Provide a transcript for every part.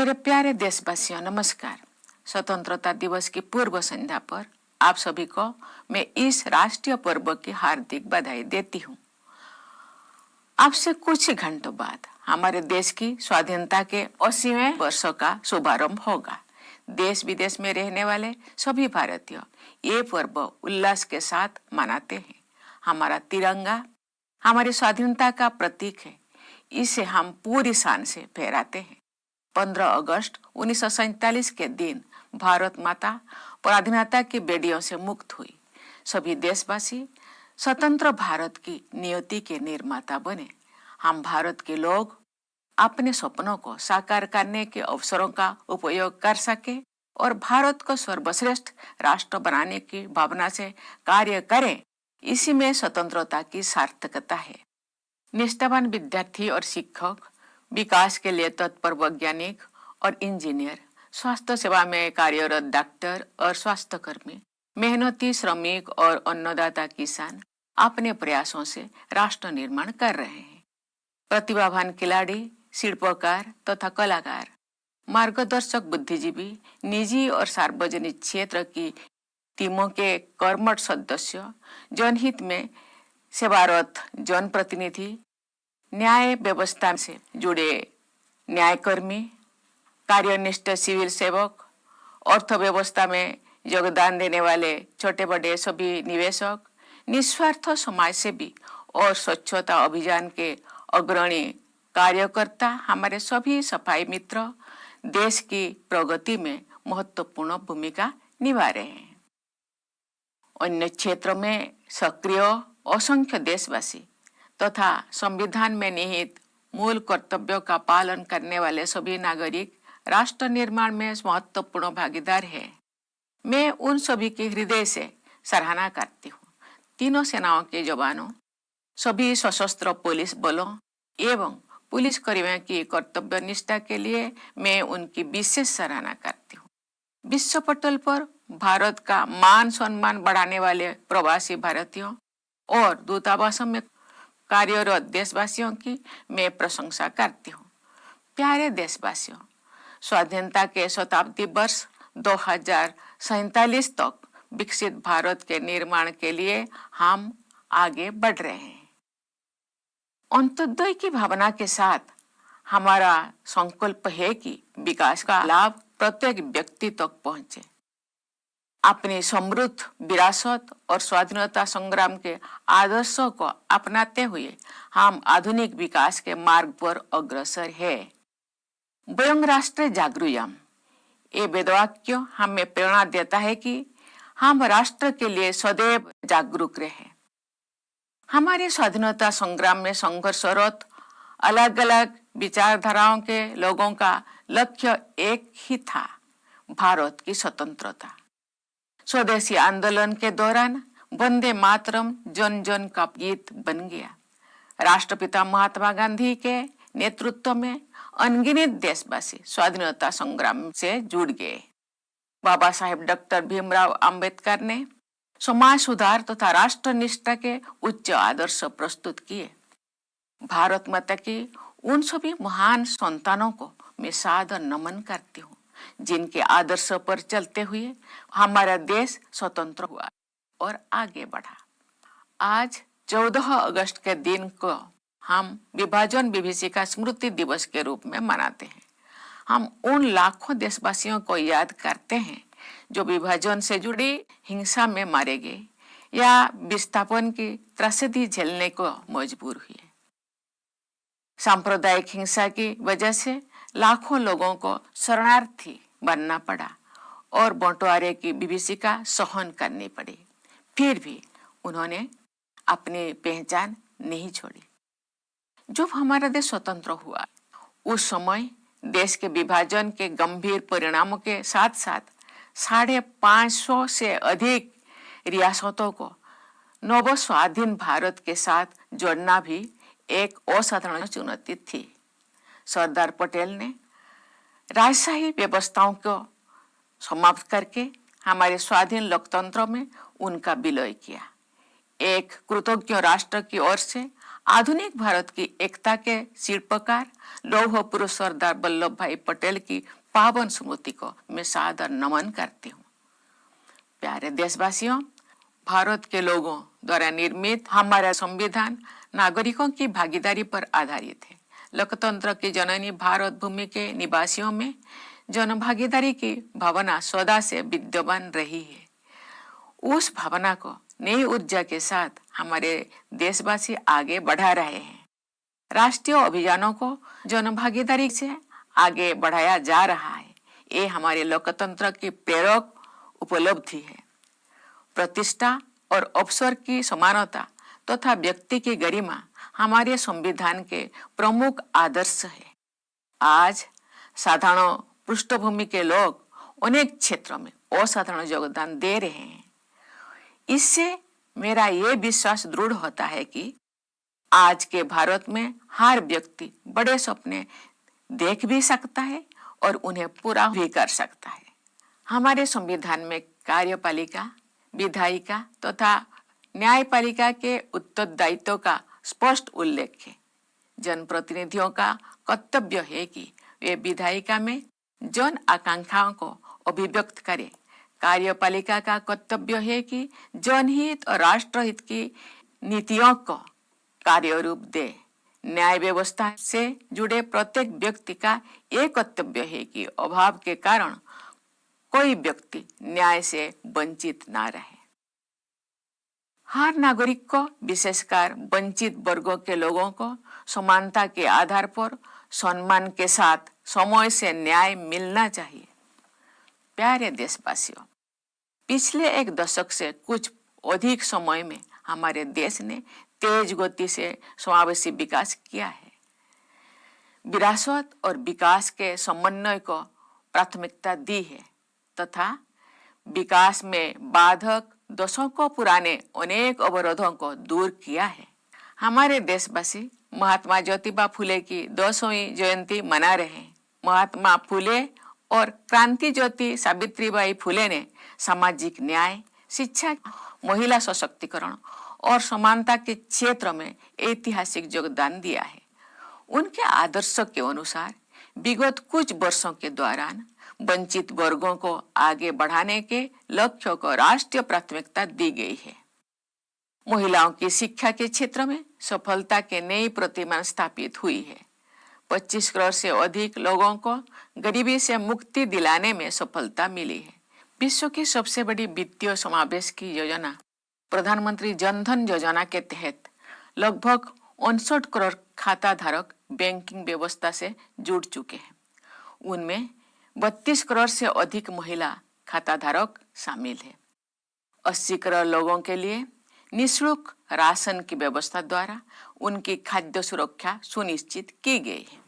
मेरे प्यारे देशवासियों, नमस्कार। स्वतंत्रता दिवस की पूर्व संध्या पर आप सभी को मैं इस राष्ट्रीय पर्व की हार्दिक बधाई देती हूँ। आपसे कुछ ही घंटों बाद हमारे देश की स्वाधीनता के 80वें वर्षों का शुभारंभ होगा। देश विदेश में रहने वाले सभी भारतीय ये पर्व उल्लास के साथ मनाते हैं। हमारा तिरंगा हमारी स्वाधीनता का प्रतीक है। इसे हम पूरी शान से फहराते हैं। 15 अगस्त 1947 के दिन भारत माता पराधीनता की बेड़ियों से मुक्त हुई। सभी देशवासी स्वतंत्र भारत की नियति के निर्माता बने। हम भारत के लोग अपने सपनों को साकार करने के अवसरों का उपयोग कर सके और भारत को सर्वश्रेष्ठ राष्ट्र बनाने की भावना से कार्य करें, इसी में स्वतंत्रता की सार्थकता है। निष्ठावान विद्यार्थी और शिक्षक, विकास के लिए तत्पर वैज्ञानिक और इंजीनियर, स्वास्थ्य सेवा में कार्यरत डॉक्टर और स्वास्थ्यकर्मी, मेहनती श्रमिक और अन्नदाता किसान अपने प्रयासों से राष्ट्र निर्माण कर रहे हैं। प्रतिभावान खिलाड़ी, शिल्पकार तथा कलाकार, मार्गदर्शक बुद्धिजीवी, निजी और सार्वजनिक क्षेत्र की टीमों के कर्मठ सदस्य, जनहित में सेवारत जनप्रतिनिधि, न्याय व्यवस्था से जुड़े न्यायकर्मी, कार्यनिष्ठ सिविल सेवक, अर्थव्यवस्था में योगदान देने वाले छोटे बड़े सभी निवेशक, निस्वार्थ समाजसेवी और स्वच्छता अभियान के अग्रणी कार्यकर्ता, हमारे सभी सफाई मित्र देश की प्रगति में महत्वपूर्ण भूमिका निभा रहे हैं। अन्य क्षेत्रों में सक्रिय असंख्य देशवासी तथा संविधान में निहित मूल कर्तव्यों का पालन करने वाले सभी नागरिक राष्ट्र निर्माण में महत्वपूर्ण भागीदार है। मैं उन सभी की हृदय से सराहना करती हूँ। तीनों सेनाओं के जवानों, सभी सशस्त्र पुलिस बलों एवं पुलिस कर्मियों की कर्तव्य निष्ठा के लिए मैं उनकी विशेष सराहना करती हूँ। विश्व पटल पर भारत का मान सम्मान बढ़ाने वाले प्रवासी भारतीयों और दूतावासों में कार्यरत देशवासियों की मैं प्रशंसा करती हूँ। प्यारे देशवासियों, स्वाधीनता के शताब्दी वर्ष 2047 तक विकसित भारत के निर्माण के लिए हम आगे बढ़ रहे हैं। अंत्योदय की भावना के साथ हमारा संकल्प है कि विकास का लाभ प्रत्येक व्यक्ति तक पहुंचे। अपनी समृद्ध विरासत और स्वाधीनता संग्राम के आदर्शों को अपनाते हुए हम आधुनिक विकास के मार्ग पर अग्रसर है। वयं राष्ट्रे जागृयाम, ये वेदवाक्य हमें प्रेरणा देता है कि हम राष्ट्र के लिए सदैव जागरूक रहे। हमारे स्वाधीनता संग्राम में संघर्षरत अलग अलग विचारधाराओं के लोगों का लक्ष्य एक ही था, भारत की स्वतंत्रता। स्वदेशी आंदोलन के दौरान वंदे मातरम जन जन का गीत बन गया। राष्ट्रपिता महात्मा गांधी के नेतृत्व में अनगिनत देशवासी स्वाधीनता संग्राम से जुड़ गए। बाबा साहेब डॉक्टर भीमराव अंबेडकर ने समाज सुधार तथा राष्ट्र निष्ठा के उच्च आदर्श प्रस्तुत किए। भारत माता की उन सभी महान संतानों को मैं सादर नमन करती हूँ, जिनके आदर्श पर चलते हुए हमारा देश स्वतंत्र हुआ और आगे बढ़ा। आज 14 अगस्त के दिन को हम विभाजन विभीषिका स्मृति दिवस के रूप में मनाते हैं। हम उन लाखों देशवासियों को याद करते हैं जो विभाजन से जुड़ी हिंसा में मारे गए या विस्थापन की त्रासदी झेलने को मजबूर हुए। सांप्रदायिक हिंसा की वजह से लाखों लोगों को शरणार्थी बनना पड़ा और बंटवारे की विभीषिका सहन करनी पड़ी। फिर भी उन्होंने अपनी पहचान नहीं छोड़ी। जब हमारा देश स्वतंत्र हुआ, उस समय देश के विभाजन के गंभीर परिणामों के साथ साथ 550 से अधिक रियासतों को नव स्वाधीन भारत के साथ जोड़ना भी एक असाधारण चुनौती थी। सरदार पटेल ने राजशाही व्यवस्थाओं को समाप्त करके हमारे स्वाधीन लोकतंत्र में उनका विलय किया। एक कृतज्ञ राष्ट्र की ओर से आधुनिक भारत की एकता के शिल्पकार लौह पुरुष सरदार वल्लभ भाई पटेल की पावन स्मृति को मैं सादर नमन करती हूँ। प्यारे देशवासियों, भारत के लोगों द्वारा निर्मित हमारा संविधान नागरिकों की भागीदारी पर आधारित है। लोकतंत्र की जननी भारत भूमि के निवासियों में जन भागीदारी की भावना सदा से विद्यमान रही है। उस भावना को नई ऊर्जा के साथ हमारे देशवासी आगे बढ़ा रहे हैं। राष्ट्रीय अभियानों को जन भागीदारी से आगे बढ़ाया जा रहा है। ये हमारे लोकतंत्र की प्रेरक उपलब्धि है। प्रतिष्ठा और अवसर की समानता तथा व्यक्ति की गरिमा हमारे संविधान के प्रमुख आदर्श है। आज साधारण पृष्ठभूमि के लोग अनेक क्षेत्रों में असाधारण योगदान दे रहे हैं। इससे मेरा ये विश्वास दृढ़ होता है कि आज के भारत में हर व्यक्ति बड़े सपने देख भी सकता है और उन्हें पूरा भी कर सकता है। हमारे संविधान में कार्यपालिका, विधायिका तथा न्यायपालिका के उत्तरदायित्व का स्पष्ट उल्लेख है। जनप्रतिनिधियों का कर्तव्य है कि वे विधायिका में जन आकांक्षाओं को अभिव्यक्त करें। कार्यपालिका का कर्तव्य है कि जनहित और राष्ट्रहित की नीतियों को कार्यरूप दे। न्याय व्यवस्था से जुड़े प्रत्येक व्यक्ति का ये कर्तव्य है कि अभाव के कारण कोई व्यक्ति न्याय से वंचित ना रहे। हर नागरिक को, विशेषकर वंचित वर्गों के लोगों को समानता के आधार पर सम्मान के साथ समय से न्याय मिलना चाहिए। प्यारे देशवासियों, पिछले एक दशक से कुछ अधिक समय में हमारे देश ने तेज गति से समावेशी विकास किया है। विरासत और विकास के समन्वय को प्राथमिकता दी है तथा विकास में बाधक दशकों पुराने अनेक अवरोधों को दूर किया है। हमारे देशवासी महात्मा ज्योतिबा फुले की 200वीं जयंती मना रहे हैं। महात्मा फुले और क्रांति ज्योति सावित्रीबाई फुले ने सामाजिक न्याय, शिक्षा, महिला सशक्तिकरण और समानता के क्षेत्र में ऐतिहासिक योगदान दिया है। उनके आदर्शों के अनुसार विगत कुछ वर्षों के दौरान वंचित वर्गों को आगे बढ़ाने के लक्ष्य को राष्ट्रीय प्राथमिकता दी गई है। महिलाओं की शिक्षा के क्षेत्र में सफलता के नई प्रतिमान स्थापित हुई है। 25 करोड़ से अधिक लोगों को गरीबी से मुक्ति दिलाने में सफलता मिली है। विश्व की सबसे बड़ी वित्तीय समावेश की योजना प्रधानमंत्री जन धन योजना के तहत लगभग 59 करोड़ खाता धारक बैंकिंग व्यवस्था से जुड़ चुके हैं। उनमें 32 करोड़ से अधिक महिला खाता धारक शामिल है। 80 करोड़ लोगों के लिए निःशुल्क राशन की व्यवस्था द्वारा उनकी खाद्य सुरक्षा सुनिश्चित की गई है।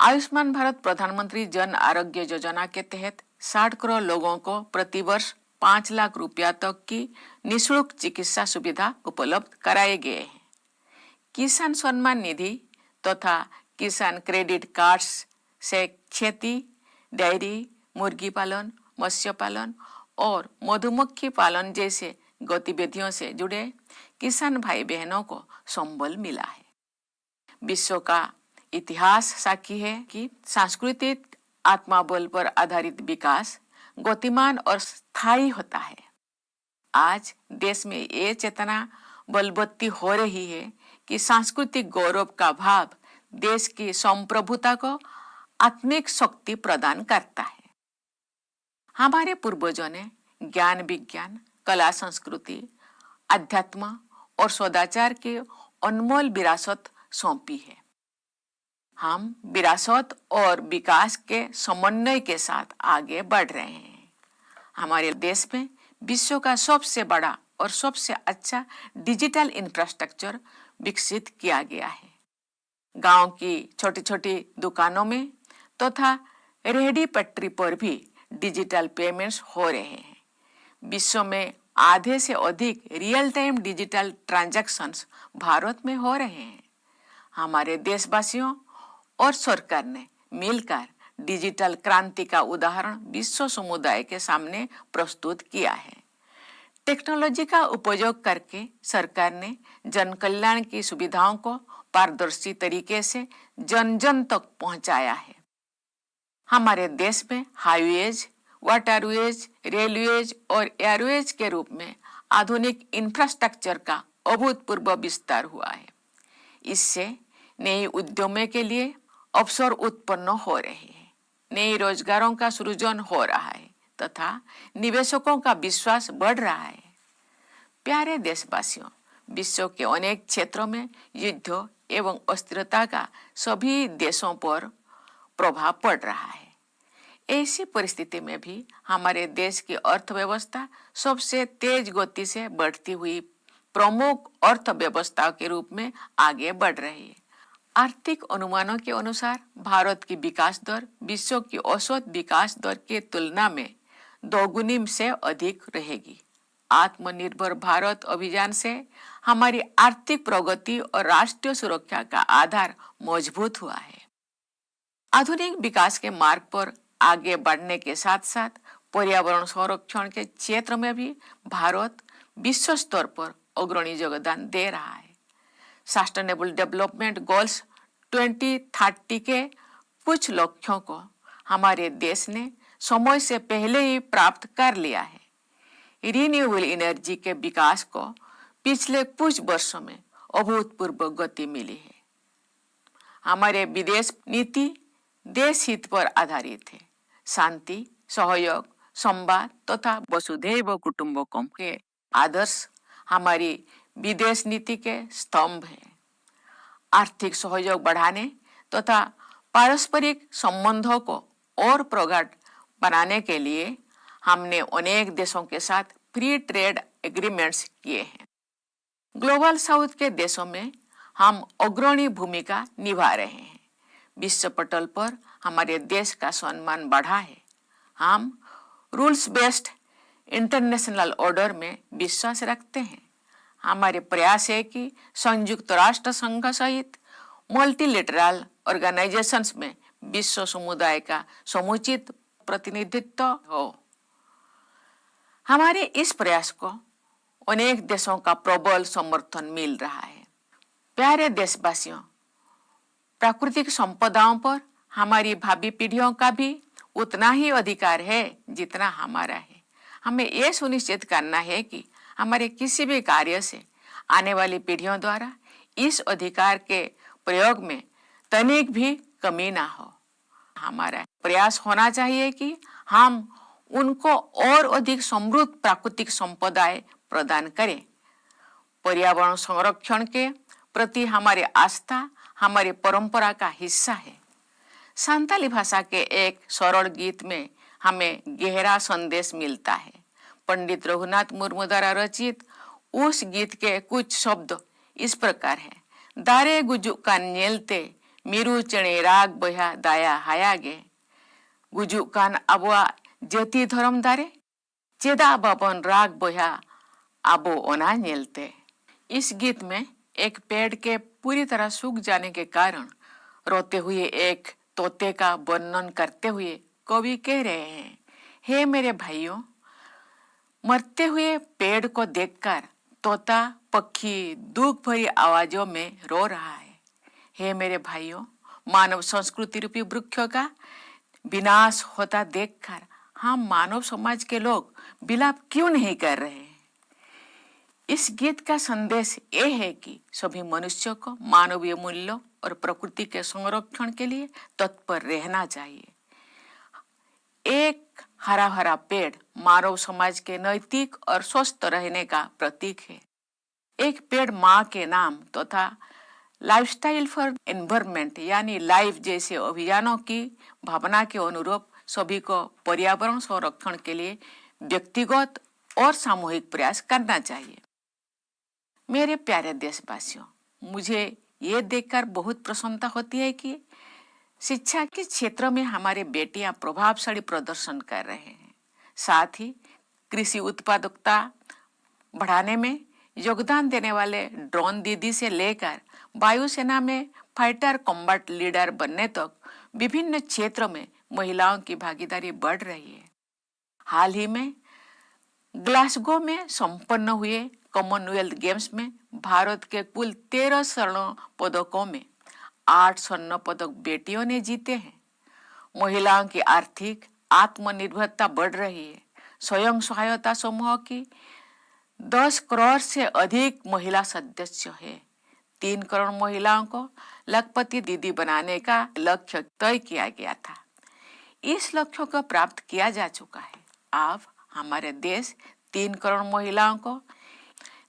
आयुष्मान भारत प्रधानमंत्री जन आरोग्य योजना के तहत 60 करोड़ लोगों को प्रतिवर्ष 5 लाख रुपया तक की निःशुल्क चिकित्सा सुविधा उपलब्ध कराए गए हैं। किसान सम्मान निधि तथा किसान क्रेडिट कार्ड्स से खेती, डेयरी, मुर्गी पालन, मत्स्य पालन और मधुमक्खी पालन जैसे गतिविधियों से जुड़े किसान भाई बहनों को संबल मिला है। विश्व का इतिहास साक्षी है कि सांस्कृतिक आत्मबल पर आधारित विकास गतिमान और स्थायी होता है। आज देश में ये चेतना बलवत्ती हो रही है कि सांस्कृतिक गौरव का भाव देश की संप्रभुता को आत्मिक शक्ति प्रदान करता है। हमारे पूर्वजों ने ज्ञान, विज्ञान, कला, संस्कृति, अध्यात्म और सदाचार की अनमोल विरासत सौंपी है। हम विरासत और विकास के समन्वय के साथ आगे बढ़ रहे हैं। हमारे देश में विश्व का सबसे बड़ा और सबसे अच्छा डिजिटल इंफ्रास्ट्रक्चर विकसित किया गया है। गांव की छोटी छोटी दुकानों में तथा रेहड़ी पटरी पर भी डिजिटल पेमेंट्स हो रहे हैं। विश्व में आधे से अधिक real time digital transactions Bharat में हो रहे हैं। हमारे देशवासियों और सरकार ने मिलकर डिजिटल क्रांति का उदाहरण विश्व समुदाय के सामने प्रस्तुत किया है। टेक्नोलॉजी का उपयोग करके सरकार ने जन कल्याण की सुविधाओं को पारदर्शी तरीके से जन जन तक पहुंचाया है। हमारे देश में हाईवेज, वाटरवेज, रेलवेज और एयरवेज के रूप में आधुनिक इंफ्रास्ट्रक्चर का अभूतपूर्व विस्तार हुआ है। इससे नए उद्यमों के लिए अवसर उत्पन्न हो रहे हैं, नए रोजगारों का सृजन हो रहा है तथा निवेशकों का विश्वास बढ़ रहा है। प्यारे देशवासियों, विश्व के अनेक क्षेत्रों में युद्ध एवं अस्थिरता का सभी देशों पर प्रभाव पड़ रहा है। ऐसी परिस्थिति में भी हमारे देश की अर्थव्यवस्था सबसे तेज गति से बढ़ती हुई प्रमुख अर्थव्यवस्थाओं के रूप में आगे बढ़ रही है। आर्थिक अनुमानों के अनुसार भारत की विकास दर विश्व की औसत विकास दर की तुलना में दोगुनी से अधिक रहेगी। आत्मनिर्भर भारत अभियान से हमारी आर्थिक प्रगति और राष्ट्रीय सुरक्षा का आधार मजबूत हुआ है। आधुनिक विकास के मार्ग पर आगे बढ़ने के साथ साथ पर्यावरण संरक्षण के क्षेत्र में भी भारत विश्व स्तर पर अग्रणी योगदान दे रहा है। सस्टेनेबल डेवलपमेंट गोल्स 2030 के कुछ लक्ष्यों को हमारे देश ने समय से पहले ही प्राप्त कर लिया है। रिन्यूएबल एनर्जी के विकास को पिछले कुछ वर्षों में अभूतपूर्व गति मिली है। हमारे विदेश नीति देश हित पर आधारित है। शांति, सहयोग, संवाद तथा वसुधैव कुटुंबकम के आदर्श हमारी विदेश नीति के स्तंभ है। आर्थिक सहयोग बढ़ाने तथा पारस्परिक संबंधों को और प्रगाढ़ बनाने के लिए हमने अनेक देशों के साथ फ्री ट्रेड एग्रीमेंट्स किए हैं। ग्लोबल साउथ के देशों में हम अग्रणी भूमिका निभा रहे हैं। विश्व पटल पर हमारे देश का सम्मान बढ़ा है। हम रूल्स बेस्ड इंटरनेशनल ऑर्डर में विश्वास रखते हैं। हमारे प्रयास है कि संयुक्त राष्ट्र संघ सहित मल्टीलेटरल ऑर्गेनाइजेशंस में विश्व समुदाय का समुचित प्रतिनिधित्व हो। हमारे इस प्रयास को अनेक देशों का प्रबल समर्थन मिल रहा है। प्यारे देशवासियों, प्राकृतिक संपदाओं पर हमारी भावी पीढ़ियों का भी उतना ही अधिकार है जितना हमारा है। हमें यह सुनिश्चित करना है कि हमारे किसी भी कार्य से आने वाली पीढ़ियों द्वारा इस अधिकार के प्रयोग में तनिक भी कमी ना हो। हमारा प्रयास होना चाहिए कि हम उनको और अधिक समृद्ध प्राकृतिक संपदाएं प्रदान करें। पर्यावरण संरक्षण के प्रति हमारी आस्था हमारी परंपरा का हिस्सा है। संताली भाषा के एक सरल गीत में हमें गहरा संदेश मिलता है। पंडित रघुनाथ मुर्मू द्वारा रचित उस गीत के कुछ शब्द इस प्रकार है। दारे गुजु कान नेलते मीरू चणे राग बया दाया हायागे गुजु कान अबुआ जति धर्म दारे चेदा बाबन राग बया आबो ओना नेलते। इस गीत में एक पेड़ के पूरी तरह सूख जाने के कारण रोते हुए एक तोते का वर्णन करते हुए कवि कह रहे हैं, हे मेरे भाइयों, मरते हुए पेड़ को देखकर तोता पक्षी दुख भरी आवाजों में रो रहा है। हे मेरे भाइयों, मानव संस्कृति रूपी वृक्षों का विनाश होता देखकर हम मानव समाज के लोग विलाप क्यों नहीं कर रहे हैं। इस गीत का संदेश ये है कि सभी मनुष्यों को मानवीय मूल्यों और प्रकृति के संरक्षण के लिए तत्पर रहना चाहिए। एक हरा भरा पेड़ मानव समाज के नैतिक और स्वस्थ रहने का प्रतीक है। एक पेड़ माँ के नाम तथा लाइफस्टाइल फॉर एनवायरनमेंट यानी लाइफ जैसे अभियानों की भावना के अनुरूप सभी को पर्यावरण संरक्षण के लिए व्यक्तिगत और सामूहिक प्रयास करना चाहिए। मेरे प्यारे देशवासियों, मुझे ये देखकर बहुत प्रसन्नता होती है कि शिक्षा के क्षेत्र में हमारे बेटियां प्रभावशाली प्रदर्शन कर रहे हैं। साथ ही कृषि उत्पादकता बढ़ाने में योगदान देने वाले ड्रोन दीदी से लेकर वायुसेना में फाइटर कॉम्बैट लीडर बनने तक विभिन्न क्षेत्रों में महिलाओं की भागीदारी बढ़ रही है। हाल ही में ग्लासगो में संपन्न हुए कॉमनवेल्थ गेम्स में भारत के कुल 13 स्वर्ण पदकों में 8 स्वर्ण पदक बेटियों ने जीते हैं। महिलाओं की आर्थिक आत्मनिर्भरता बढ़ रही है। स्वयं सहायता समूह की 10 करोड़ से अधिक महिला सदस्य है। 3 करोड़ महिलाओं को लखपति दीदी बनाने का लक्ष्य तय किया गया था। इस लक्ष्य को प्राप्त किया जा चुका है। अब हमारे देश 3 करोड़ महिलाओं को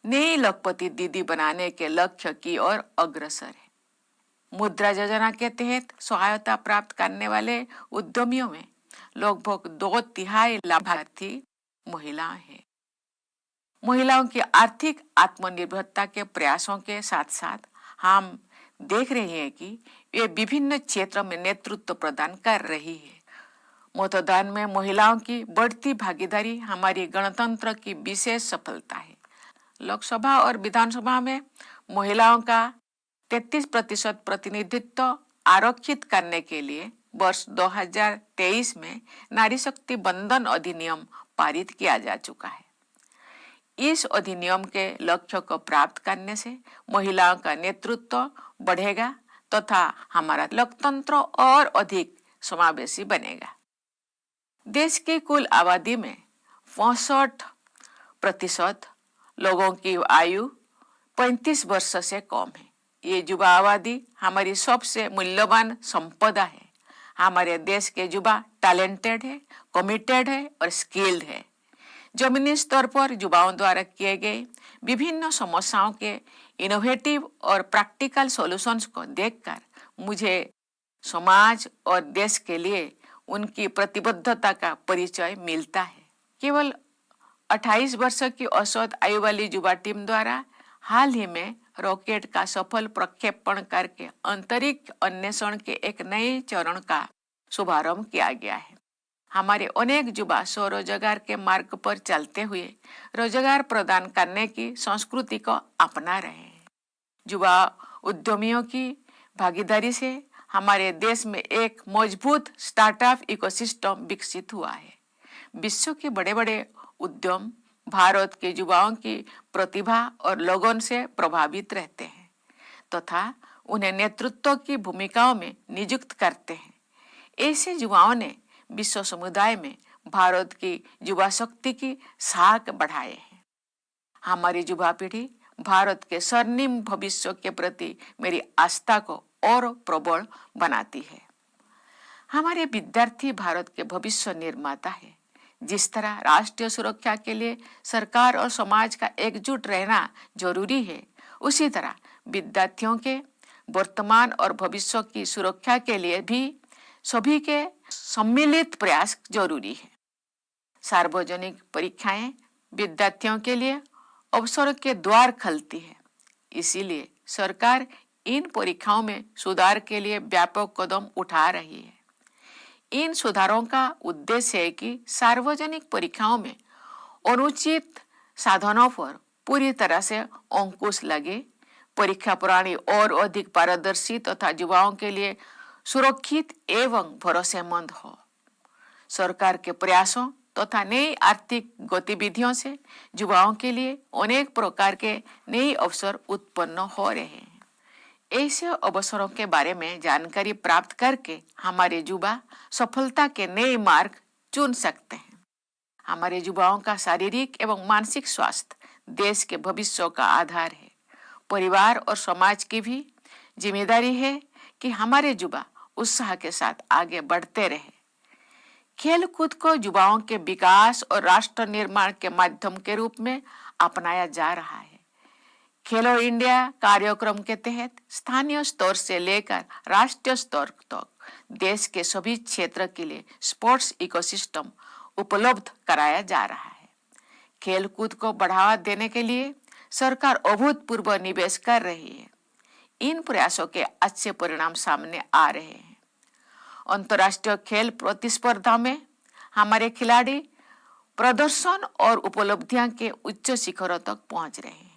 नई लखपति दीदी बनाने के लक्ष्य की ओर अग्रसर है। मुद्रा योजना के तहत सहायता प्राप्त करने वाले उद्यमियों में लगभग 2/3 लाभार्थी महिलाएं हैं। महिलाओं की आर्थिक आत्मनिर्भरता के प्रयासों के साथ साथ हम देख रहे हैं कि वे विभिन्न क्षेत्रों में नेतृत्व प्रदान कर रही है। मतदान में महिलाओं की बढ़ती भागीदारी हमारी गणतंत्र की विशेष सफलता है। लोकसभा और विधानसभा में महिलाओं का 33% प्रतिनिधित्व आरक्षित करने के लिए वर्ष 2023 में नारी शक्ति बंधन अधिनियम पारित किया जा चुका है। इस अधिनियम के लक्ष्य को प्राप्त करने से महिलाओं का नेतृत्व बढ़ेगा तथा हमारा लोकतंत्र और अधिक समावेशी बनेगा। देश की कुल आबादी में 65% लोगों की आयु 35 वर्ष से कम है। ये युवा आबादी हमारी सबसे मूल्यवान संपदा है। हमारे देश के युवा टैलेंटेड है, कमिटेड है और स्किल्ड है। जमीनी स्तर पर युवाओं द्वारा किए गए विभिन्न समस्याओं के इनोवेटिव और प्रैक्टिकल सॉल्यूशंस को देखकर मुझे समाज और देश के लिए उनकी प्रतिबद्धता का परिचय मिलता है। केवल 28 वर्ष की औसत आयु वाली युवा टीम द्वारा हाल ही में रॉकेट का सफल प्रक्षेपण करके अंतरिक्ष अन्वेषण के एक नए चरण का शुभारंभ किया गया है। हमारे अनेक युवा स्वरोजगार के मार्ग पर चलते हुए रोजगार प्रदान करने की संस्कृति को अपना रहे हैं। युवा उद्यमियों की भागीदारी से हमारे देश में एक मजबूत स्टार्टअप इकोसिस्टम विकसित हुआ है। विश्व के बड़े बड़े उद्यम भारत के युवाओं की प्रतिभा और लगन से प्रभावित रहते हैं तथा उन्हें नेतृत्व की भूमिकाओं में नियुक्त करते हैं। ऐसे युवाओं ने विश्व समुदाय में भारत की युवा शक्ति की साख बढ़ाए हैं। हमारी युवा पीढ़ी भारत के स्वर्णिम भविष्य के प्रति मेरी आस्था को और प्रबल बनाती है। हमारे विद्यार्थी भारत के भविष्य निर्माता है। जिस तरह राष्ट्रीय सुरक्षा के लिए सरकार और समाज का एकजुट रहना जरूरी है, उसी तरह विद्यार्थियों के वर्तमान और भविष्य की सुरक्षा के लिए भी सभी के सम्मिलित प्रयास जरूरी है। सार्वजनिक परीक्षाएं विद्यार्थियों के लिए अवसर के द्वार खोलती है। इसीलिए सरकार इन परीक्षाओं में सुधार के लिए व्यापक कदम उठा रही है। इन सुधारों का उद्देश्य है कि सार्वजनिक परीक्षाओं में अनुचित साधनों पर पूरी तरह से अंकुश लगे, परीक्षा प्रणाली और अधिक पारदर्शी तथा युवाओं के लिए सुरक्षित एवं भरोसेमंद हो। सरकार के प्रयासों तथा नई आर्थिक गतिविधियों से युवाओं के लिए अनेक प्रकार के नए अवसर उत्पन्न हो रहे हैं। ऐसे अवसरों के बारे में जानकारी प्राप्त करके हमारे युवा सफलता के नए मार्ग चुन सकते हैं। हमारे युवाओं का शारीरिक एवं मानसिक स्वास्थ्य देश के भविष्य का आधार है। परिवार और समाज की भी जिम्मेदारी है कि हमारे युवा उत्साह के साथ आगे बढ़ते रहे। खेल कूद को युवाओं के विकास और राष्ट्र निर्माण के माध्यम के रूप में अपनाया जा रहा है। खेलो इंडिया कार्यक्रम के तहत स्थानीय स्तर से लेकर राष्ट्रीय स्तर तक देश के सभी क्षेत्र के लिए स्पोर्ट्स इकोसिस्टम उपलब्ध कराया जा रहा है। खेल कूद को बढ़ावा देने के लिए सरकार अभूतपूर्व निवेश कर रही है। इन प्रयासों के अच्छे परिणाम सामने आ रहे हैं। अंतर्राष्ट्रीय खेल प्रतिस्पर्धा में हमारे खिलाड़ी प्रदर्शन और उपलब्धियां के उच्च शिखरों तक पहुंच रहे हैं।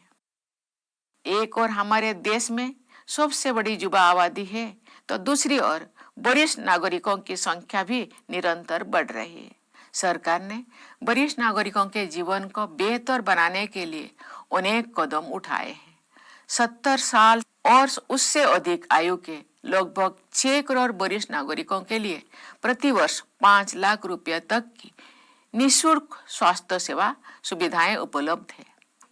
एक और हमारे देश में सबसे बड़ी युवा आबादी है तो दूसरी ओर वरिष्ठ नागरिकों की संख्या भी निरंतर बढ़ रही है। सरकार ने वरिष्ठ नागरिकों के जीवन को बेहतर बनाने के लिए अनेक कदम उठाए हैं। 70 साल और उससे अधिक आयु के लगभग 6 करोड़ वरिष्ठ नागरिकों के लिए प्रतिवर्ष 5 लाख रुपए तक की निःशुल्क स्वास्थ्य सेवा सुविधाएं उपलब्ध है।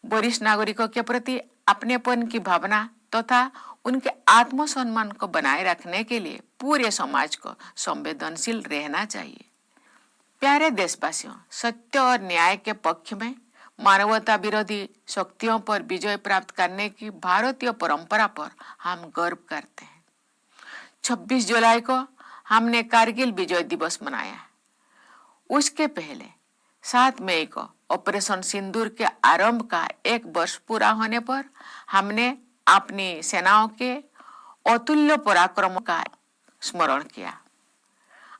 वरिष्ठ नागरिकों के प्रति अपनेपन की भावना तथा उनके आत्मसम्मान को बनाए रखने के लिए पूरे समाज को संवेदनशील रहना चाहिए। प्यारे देशवासियों, सत्य और न्याय के पक्ष में मानवता विरोधी शक्तियों पर विजय प्राप्त करने की भारतीय परंपरा पर हम गर्व करते हैं। 26 जुलाई को हमने कारगिल विजय दिवस मनाया। उसके पहले 7 मई को ऑपरेशन सिंदूर के आरंभ का 1 वर्ष पूरा होने पर हमने अपनी सेनाओं के अतुल्य पराक्रम का स्मरण किया।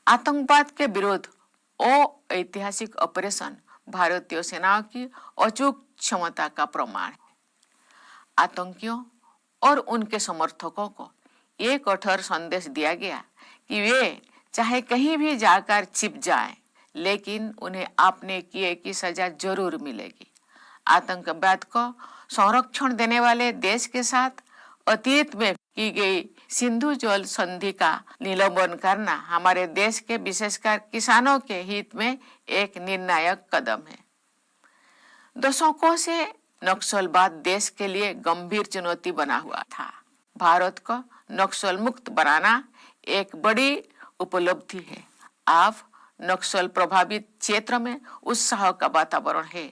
आतंकवाद के विरुद्ध ऐतिहासिक ऑपरेशन भारतीय सेनाओं की अचूक क्षमता का प्रमाण है। आतंकियों और उनके समर्थकों को एक कठोर संदेश दिया गया कि वे चाहे कहीं भी जाकर छिप जाएं, लेकिन उन्हें आपने किए की सजा जरूर मिलेगी। आतंकवाद को संरक्षण देने वाले देश के साथ अतीत में की गई सिंधु जल संधि का निलंबन करना हमारे देश के विशेषकर किसानों के हित में एक निर्णायक कदम है। दशकों से नक्सलवाद देश के लिए गंभीर चुनौती बना हुआ था। भारत को नक्सल मुक्त बनाना एक बड़ी उपलब्धि है। अब नक्सल प्रभावित क्षेत्र में उत्साह का वातावरण है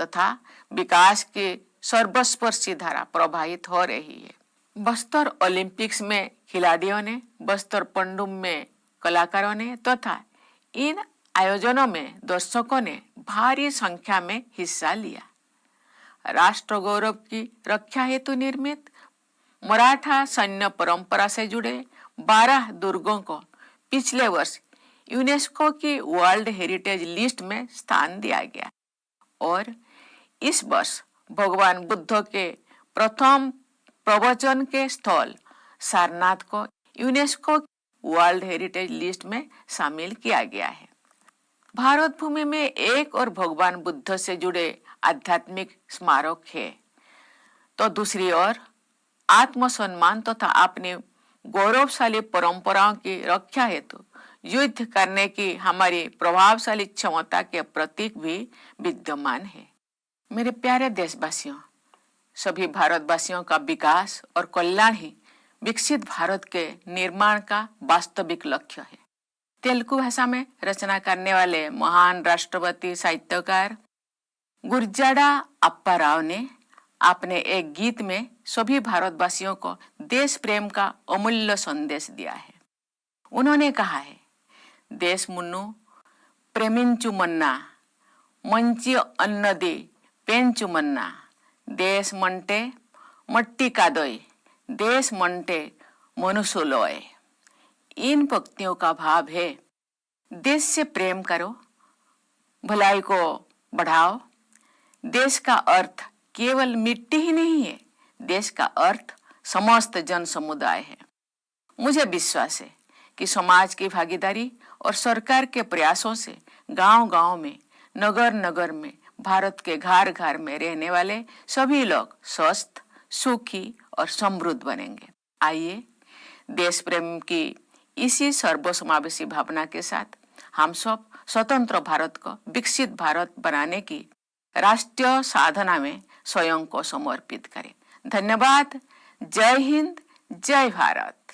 तथा विकास की सर्वस्पर्शी धारा प्रवाहित हो रही है। बस्तर ओलंपिक्स में खिलाड़ियों ने, बस्तर पंडुम में कलाकारों ने तथा इन आयोजनों में दर्शकों ने भारी संख्या में हिस्सा लिया। राष्ट्र गौरव की रक्षा हेतु निर्मित मराठा सैन्य परंपरा से जुड़े 12 दुर्गों को पिछले वर्ष यूनेस्को की वर्ल्ड हेरिटेज लिस्ट में स्थान दिया गया और इस वर्ष भगवान बुद्ध के प्रथम प्रवचन के स्थल सारनाथ को यूनेस्को वर्ल्ड हेरिटेज लिस्ट में शामिल किया गया है। भारत भूमि में एक और भगवान बुद्ध से जुड़े आध्यात्मिक स्मारक है, तो दूसरी ओर आत्मसम्मान तथा अपनी गौरवशाली परंपराओं की रक्षा हेतु युद्ध करने की हमारी प्रभावशाली क्षमता के प्रतीक भी विद्यमान है। मेरे प्यारे देशवासियों, सभी भारतवासियों का विकास और कल्याण ही विकसित भारत के निर्माण का वास्तविक लक्ष्य है। तेलुगु भाषा में रचना करने वाले महान राष्ट्रपति साहित्यकार गुरजाड़ा अप्पा राव ने अपने एक गीत में सभी भारतवासियों को देश प्रेम का अमूल्य संदेश दिया है। उन्होंने कहा है, देश मुन्नु प्रेमिंचु मन्ना मंची अन्नदी पेंचु मन्ना देश मंटे मट्टी कादोय देश मंटे मनुष्योलोय। इन पंक्तियों का भाव है, देश से प्रेम करो, भलाई को बढ़ाओ। देश का अर्थ केवल मिट्टी ही नहीं है, देश का अर्थ समस्त जन समुदाय है। मुझे विश्वास है कि समाज की भागीदारी और सरकार के प्रयासों से गांव-गांव में, नगर-नगर में, भारत के घर घर में रहने वाले सभी लोग स्वस्थ, सुखी और समृद्ध बनेंगे। आइए देश प्रेम की इसी सर्वसमावेशी भावना के साथ हम सब स्वतंत्र भारत को विकसित भारत बनाने की राष्ट्रीय साधना में स्वयं को समर्पित करें। धन्यवाद। जय हिंद, जय भारत।